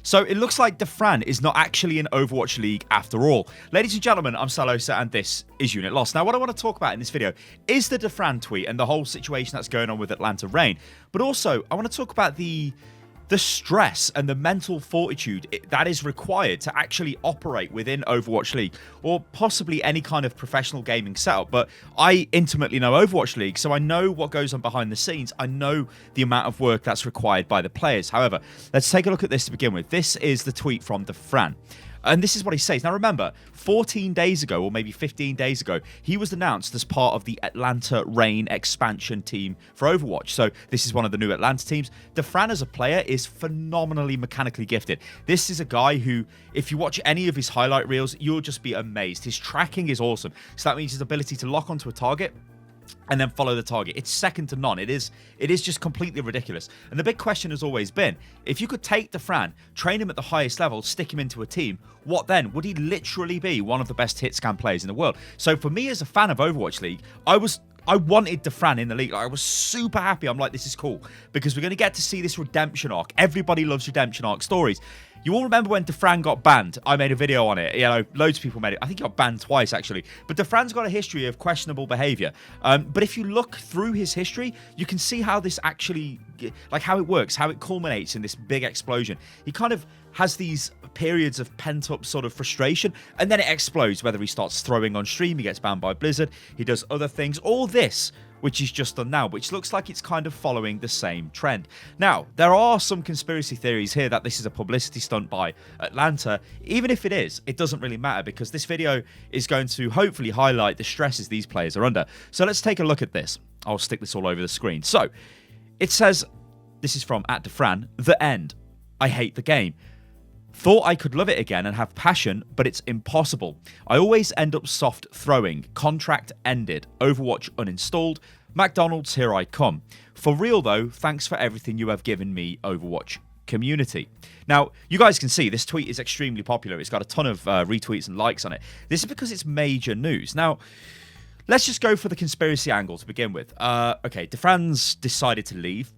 So it looks like Dafran is not actually in Overwatch League after all. Ladies and gentlemen, I'm Stylosa and this is Unit Lost. Now what I want to talk about in this video is the Dafran tweet and the whole situation that's going on with Atlanta Regin. But also I want to talk about the stress and the mental fortitude that is required to actually operate within Overwatch League or possibly any kind of professional gaming setup. But I intimately know Overwatch League, so I know what goes on behind the scenes. I know the amount of work that's required by the players. However, let's take a look at this to begin with. This is the tweet from Dafran. And this is what he says. Now remember, 14 days ago, or maybe 15 days ago, he was announced as part of the Atlanta Regin expansion team for Overwatch. So this is one of the new Atlanta teams. Dafran as a player is phenomenally mechanically gifted. This is a guy who, if you watch any of his highlight reels, you'll just be amazed. His tracking is awesome. So that means his ability to lock onto a target and then follow the target. It's second to none. It is just completely ridiculous. And the big question has always been, if you could take Dafran, train him at the highest level, stick him into a team, what then? Would he literally be one of the best hit scan players in the world? So for me as a fan of Overwatch League, I wanted Dafran in the league. I was super happy. I'm like, this is cool because we're going to get to see this redemption arc. Everybody loves redemption arc stories. You all remember when Dafran got banned? I made a video on it. You know, loads of people made it. I think he got banned twice, actually. But Dafran's got a history of questionable behavior. But if you look through his history, you can see how this actually, like how it works, how it culminates in this big explosion. He kind of has these periods of pent-up sort of frustration, and then it explodes, whether he starts throwing on stream, he gets banned by Blizzard, he does other things. All this, which he's just done now, which looks like it's kind of following the same trend. Now, there are some conspiracy theories here that this is a publicity stunt by Atlanta. Even if it is, it doesn't really matter because this video is going to hopefully highlight the stresses these players are under. So let's take a look at this. I'll stick this all over the screen. So it says, this is from @Dafran, the end. I hate the game. Thought I could love it again and have passion, but it's impossible. I always end up soft throwing. Contract ended. Overwatch uninstalled. McDonald's, here I come. For real though, thanks for everything you have given me, Overwatch community. Now, you guys can see this tweet is extremely popular. It's got a ton of retweets and likes on it. This is because it's major news. Now, let's just go for the conspiracy angle to begin with. Okay, Dafran's decided to leave,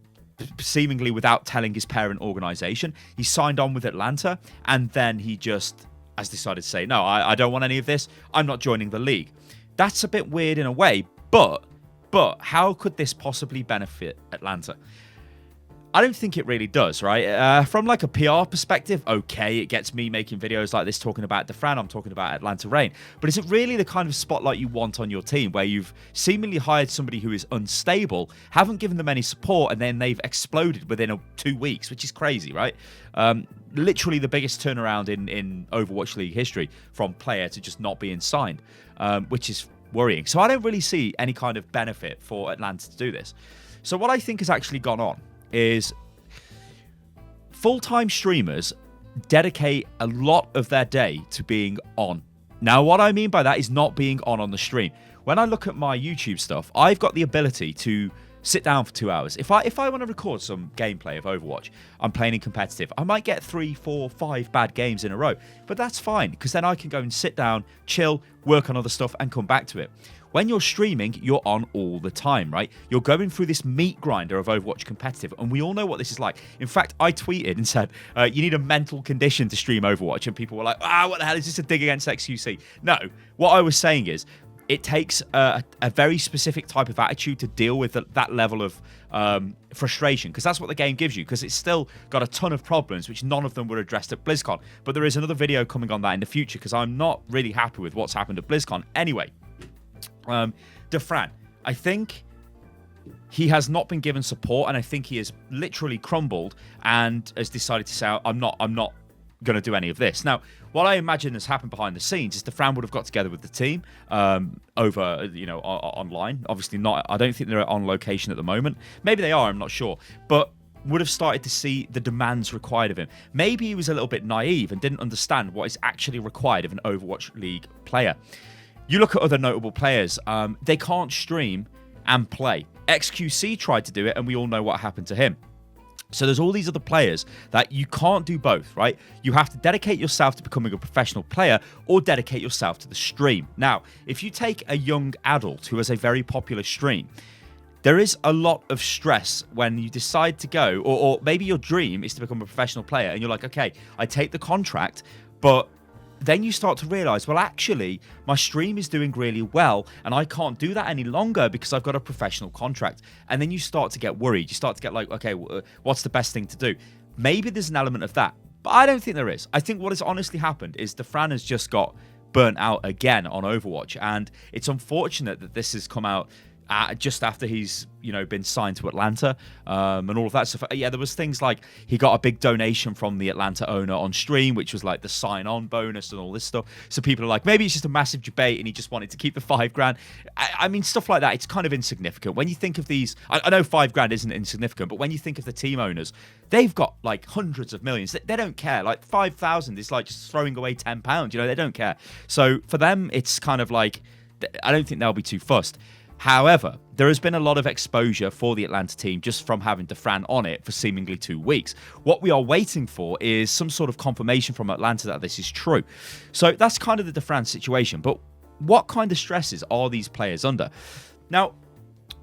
seemingly without telling his parent organization. He signed on with Atlanta, and then he just has decided to say, no, I don't want any of this. I'm not joining the league. That's a bit weird in a way, but how could this possibly benefit Atlanta? I don't think it really does, right? From like a PR perspective, okay, it gets me making videos like this talking about Dafran, I'm talking about Atlanta Regin. But is it really the kind of spotlight you want on your team where you've seemingly hired somebody who is unstable, haven't given them any support, and then they've exploded within 2 weeks, which is crazy, right? Literally the biggest turnaround in Overwatch League history from player to just not being signed, which is worrying. So I don't really see any kind of benefit for Atlanta to do this. So what I think has actually gone on is full-time streamers dedicate a lot of their day to being on. Now, what I mean by that is not being on the stream. When I look at my YouTube stuff, I've got the ability to sit down for 2 hours. If I want to record some gameplay of Overwatch, I'm playing in competitive. I might get 3, 4, 5 bad games in a row, but that's fine because then I can go and sit down, chill, work on other stuff, and come back to it. When you're streaming, you're on all the time, right? You're going through this meat grinder of Overwatch competitive, and we all know what this is like. In fact, I tweeted and said, you need a mental condition to stream Overwatch, and people were like, what the hell, is this a dig against XQC? No, what I was saying is, it takes a very specific type of attitude to deal with that level of frustration, because that's what the game gives you, because it's still got a ton of problems, which none of them were addressed at BlizzCon. But there is another video coming on that in the future, because I'm not really happy with what's happened at BlizzCon. Anyway, Dafran, I think he has not been given support, and I think he has literally crumbled and has decided to say, I'm not going to do any of this. Now, what I imagine has happened behind the scenes is Dafran would have got together with the team over, online. Obviously not. I don't think they're on location at the moment. Maybe they are, I'm not sure. But would have started to see the demands required of him. Maybe he was a little bit naive and didn't understand what is actually required of an Overwatch League player. You look at other notable players, they can't stream and play. XQC tried to do it, and we all know what happened to him. So there's all these other players that you can't do both, right? You have to dedicate yourself to becoming a professional player or dedicate yourself to the stream. Now, if you take a young adult who has a very popular stream, there is a lot of stress when you decide to go, or maybe your dream is to become a professional player, and you're like, okay, I take the contract, but then you start to realize, well, actually, my stream is doing really well, and I can't do that any longer because I've got a professional contract. And then you start to get worried. You start to get like, okay, what's the best thing to do? Maybe there's an element of that, but I don't think there is. I think what has honestly happened is Dafran has just got burnt out again on Overwatch, and it's unfortunate that this has come out just after he's been signed to Atlanta and all of that stuff. Yeah, there was things like he got a big donation from the Atlanta owner on stream, which was like the sign-on bonus and all this stuff. So people are like, maybe it's just a massive debate and he just wanted to keep the $5,000. I mean, stuff like that, it's kind of insignificant. When you think of these, I know $5,000 isn't insignificant, but when you think of the team owners, they've got like hundreds of millions. They don't care. Like 5,000 is like just throwing away £10. They don't care. So for them, it's kind of like, I don't think they'll be too fussed. However, there has been a lot of exposure for the Atlanta team just from having Dafran on it for seemingly 2 weeks. What we are waiting for is some sort of confirmation from Atlanta that this is true. So that's kind of the Dafran situation. But what kind of stresses are these players under? Now,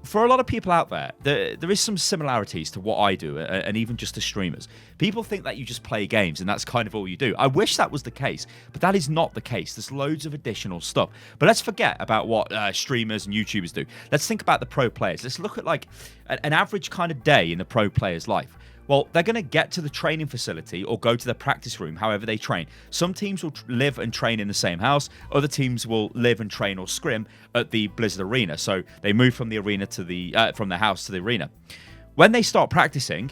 for a lot of people out there, there is some similarities to what I do, and even just to streamers. People think that you just play games and that's kind of all you do. I wish that was the case, but that is not the case. There's loads of additional stuff. But let's forget about what streamers and YouTubers do. Let's think about the pro players. Let's look at like an average kind of day in the pro player's life. Well, they're going to get to the training facility or go to the practice room, however they train. Some teams will live and train in the same house. Other teams will live and train or scrim at the Blizzard Arena. So they move from the arena to from the house to the arena. When they start practicing,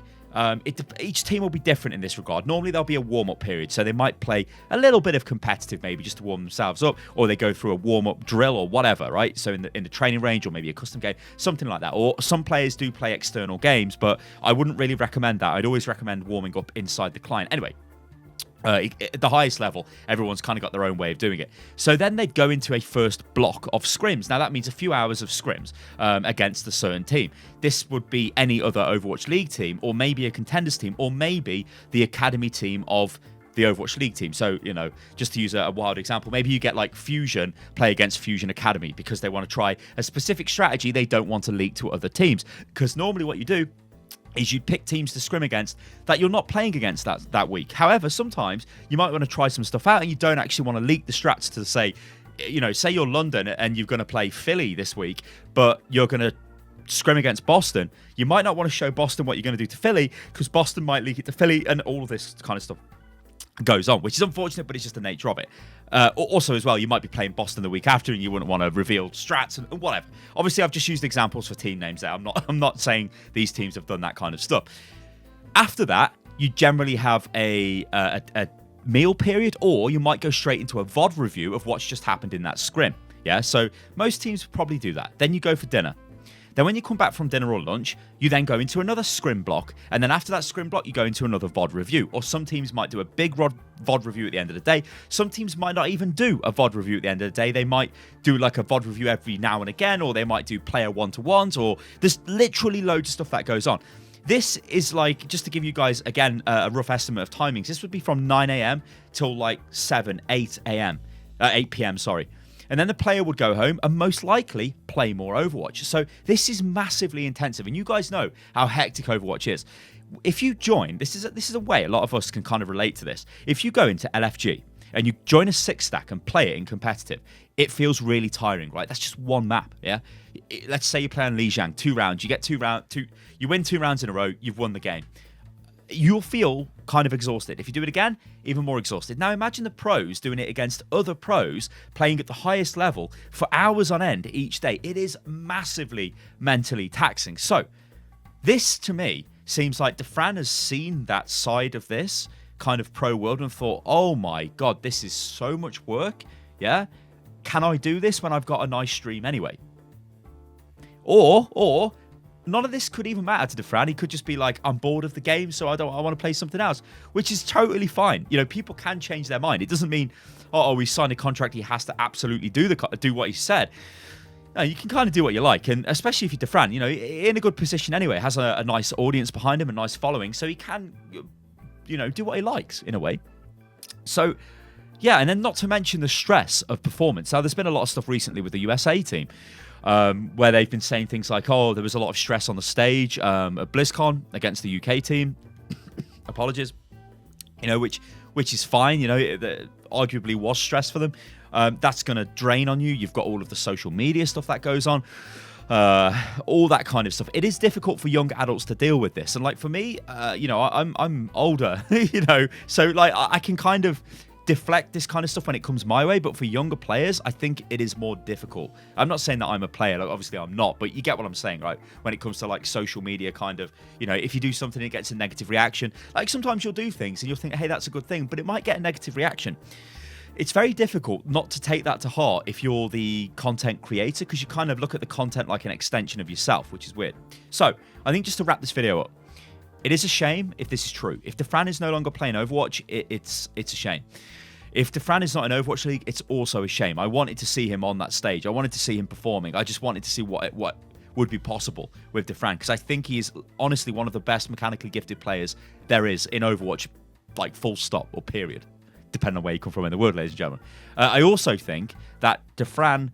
each team will be different in this regard. Normally there'll be a warm-up period, so they might play a little bit of competitive maybe just to warm themselves up, or they go through a warm-up drill or whatever, right? So in the training range, or maybe a custom game, something like that. Or some players do play external games, but I wouldn't really recommend that. I'd always recommend warming up inside the client. Anyway, at the highest level, everyone's kind of got their own way of doing it. So then they'd go into a first block of scrims. Now that means a few hours of scrims against a certain team. This would be any other Overwatch League team, or maybe a contenders team, or maybe the academy team of the Overwatch League team. So, just to use a wild example, maybe you get like Fusion play against Fusion Academy because they want to try a specific strategy they don't want to leak to other teams. Because normally what you do is you'd pick teams to scrim against that you're not playing against that week. However, sometimes you might want to try some stuff out and you don't actually want to leak the strats to say you're London and you're going to play Philly this week, but you're going to scrim against Boston. You might not want to show Boston what you're going to do to Philly because Boston might leak it to Philly, and all of this kind of stuff goes on, which is unfortunate, but it's just the nature of it. Also, as well, you might be playing Boston the week after, and you wouldn't want to reveal strats and whatever. Obviously, I've just used examples for team names there. I'm not saying these teams have done that kind of stuff. After that, you generally have a meal period, or you might go straight into a VOD review of what's just happened in that scrim. Yeah, so most teams probably do that. Then you go for dinner. Then when you come back from dinner or lunch, you then go into another scrim block. And then after that scrim block, you go into another VOD review. Or some teams might do a big VOD review at the end of the day. Some teams might not even do a VOD review at the end of the day. They might do like a VOD review every now and again, or they might do player one-to-ones, or there's literally loads of stuff that goes on. This is like, just to give you guys, again, a rough estimate of timings, this would be from 9 a.m. till like 8 p.m., sorry. And then the player would go home and most likely play more Overwatch. So this is massively intensive. And you guys know how hectic Overwatch is. If you join, this is a way a lot of us can kind of relate to this. If you go into LFG and you join a 6-stack and play it in competitive, it feels really tiring, right? That's just one map, yeah? Let's say you play on Lijiang, 2 rounds. You get you win 2 rounds in a row, you've won the game. You'll feel kind of exhausted. If you do it again, even more exhausted. Now imagine the pros doing it against other pros playing at the highest level for hours on end each day. It is massively mentally taxing. So this to me seems like Dafran has seen that side of this kind of pro world and thought, oh my God, this is so much work. Yeah. Can I do this when I've got a nice stream anyway? Or none of this could even matter to Dafran. He could just be like, I'm bored of the game, so I want to play something else, which is totally fine. People can change their mind. It doesn't mean, we signed a contract, he has to absolutely do what he said. No, you can kind of do what you like, and especially if you're Dafran, in a good position anyway, has a nice audience behind him, a nice following, so he can, do what he likes in a way. So, yeah, and then not to mention the stress of performance. Now, there's been a lot of stuff recently with the USA team. where they've been saying things like, oh, there was a lot of stress on the stage at BlizzCon against the UK team. Apologies. Which is fine. It arguably was stress for them. That's going to drain on you. You've got all of the social media stuff that goes on. All that kind of stuff. It is difficult for young adults to deal with this. And like for me, I'm older, so like I can kind of deflect this kind of stuff when it comes my way, but for younger players, I think it is more difficult. I'm not saying that I'm a player, like obviously I'm not, but you get what I'm saying, right? When it comes to like social media kind of, if you do something, it gets a negative reaction. Like sometimes you'll do things and you'll think, hey, that's a good thing, but it might get a negative reaction. It's very difficult not to take that to heart if you're the content creator, because you kind of look at the content like an extension of yourself, which is weird. So I think just to wrap this video up, it is a shame if this is true. If Dafran is no longer playing Overwatch, it's a shame. If Dafran is not in Overwatch League, it's also a shame. I wanted to see him on that stage. I wanted to see him performing. I just wanted to see what would be possible with Dafran, because I think he is honestly one of the best mechanically gifted players there is in Overwatch, like full stop or period, depending on where you come from in the world, ladies and gentlemen. I also think that Dafran,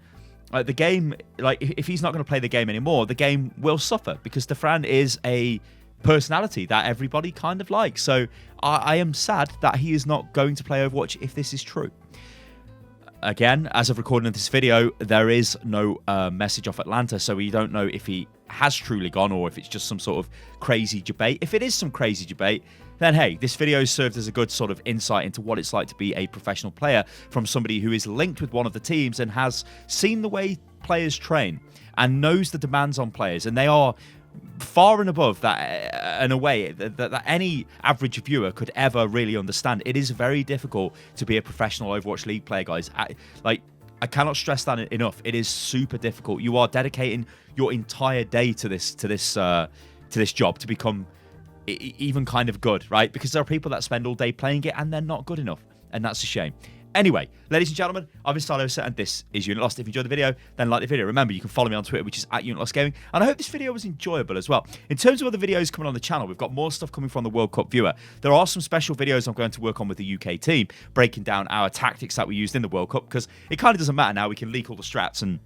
the game, like if he's not going to play the game anymore, the game will suffer, because Dafran is a personality that everybody kind of likes. So I am sad that he is not going to play Overwatch if this is true. Again, as of recording of this video, there is no message off Atlanta, so we don't know if he has truly gone or if it's just some sort of crazy debate. If it is some crazy debate, then hey, this video served as a good sort of insight into what it's like to be a professional player from somebody who is linked with one of the teams and has seen the way players train and knows the demands on players, and they are far and above that in a way that any average viewer could ever really understand. It is very difficult to be a professional Overwatch League player, guys. I cannot stress that enough. It is super difficult. You are dedicating your entire day to this job to become even kind of good, right? Because there are people that spend all day playing it and they're not good enough, and that's a shame. Anyway, ladies and gentlemen, I've been Stylosa, and this is Unit Lost. If you enjoyed the video, then like the video. Remember, you can follow me on Twitter, which is @UnitLostGaming, and I hope this video was enjoyable as well. In terms of other videos coming on the channel, we've got more stuff coming from the World Cup viewer. There are some special videos I'm going to work on with the UK team, breaking down our tactics that we used in the World Cup, because it kind of doesn't matter now. We can leak all the strats and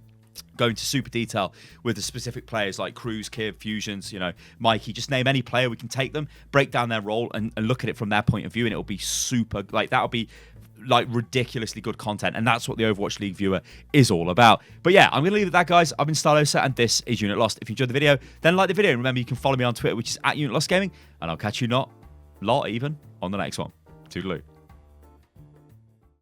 go into super detail with the specific players like Cruz, Kib, Fusions, Mikey. Just name any player, we can take them, break down their role, and look at it from their point of view, and it'll be super, like, that'll be like ridiculously good content, and that's what the Overwatch League viewer is all about. But yeah, I'm gonna leave it at that, guys. I've been Stylosa, and this is Unit Lost. If you enjoyed the video, then like the video, and remember, you can follow me on Twitter, which is @UnitLostGaming, and I'll catch you on the next one. Toodaloo.